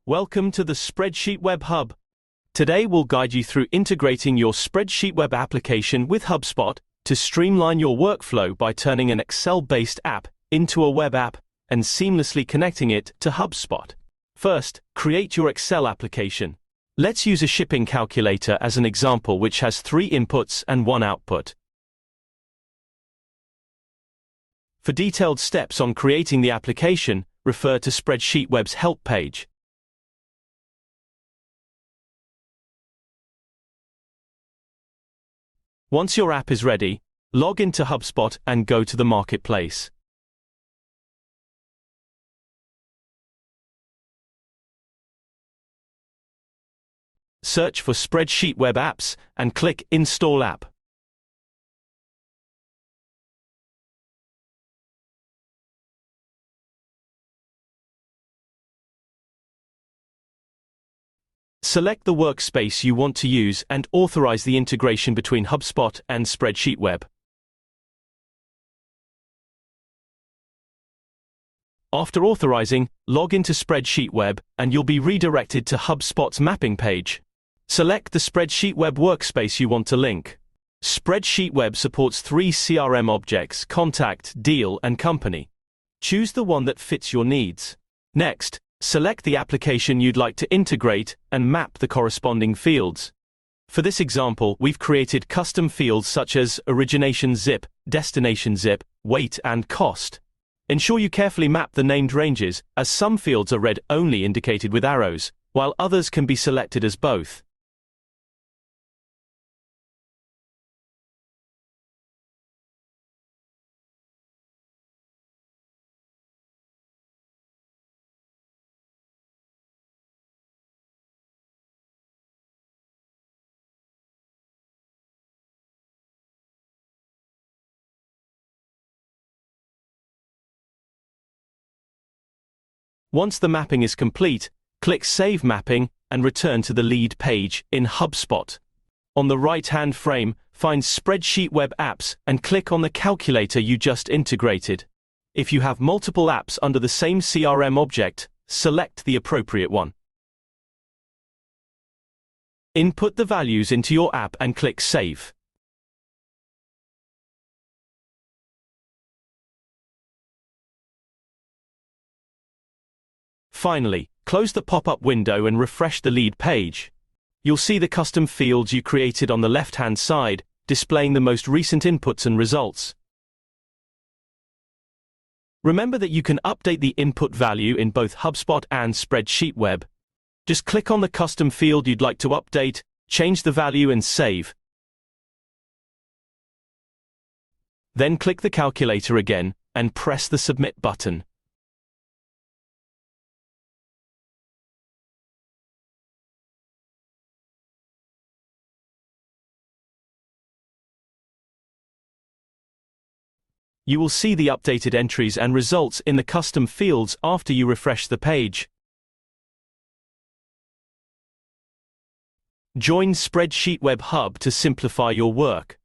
Welcome to the Spreadsheet Web Hub. Today we'll guide you through integrating your Spreadsheet Web application with HubSpot to streamline your workflow by turning an Excel-based app into a web app and seamlessly connecting it to HubSpot. First, create your Excel application. Let's use a shipping calculator as an example, which has 3 inputs and 1 output. For detailed steps on creating the application, refer to Spreadsheet Web's help page. Once your app is ready, log into HubSpot and go to the marketplace. Search for Spreadsheet Web Apps and click Install App. Select the workspace you want to use and authorize the integration between HubSpot and Spreadsheet Web. After authorizing, log into Spreadsheet Web and you'll be redirected to HubSpot's mapping page. Select the Spreadsheet Web workspace you want to link. Spreadsheet Web supports 3 CRM objects: contact, deal, and company. Choose the one that fits your needs. Next, select the application you'd like to integrate and map the corresponding fields. For this example, we've created custom fields such as origination zip, destination zip, weight, and cost. Ensure you carefully map the named ranges, as some fields are read-only indicated with arrows, while others can be selected as both. Once the mapping is complete, click Save Mapping and return to the lead page in HubSpot. On the right-hand frame, find Spreadsheet Web Apps and click on the calculator you just integrated. If you have multiple apps under the same CRM object, select the appropriate one. Input the values into your app and click Save. Finally, close the pop-up window and refresh the lead page. You'll see the custom fields you created on the left-hand side, displaying the most recent inputs and results. Remember that you can update the input value in both HubSpot and Spreadsheet Web. Just click on the custom field you'd like to update, change the value and save. Then click the calculator again and press the Submit button. You will see the updated entries and results in the custom fields after you refresh the page. Join Spreadsheet Web Hub to simplify your work.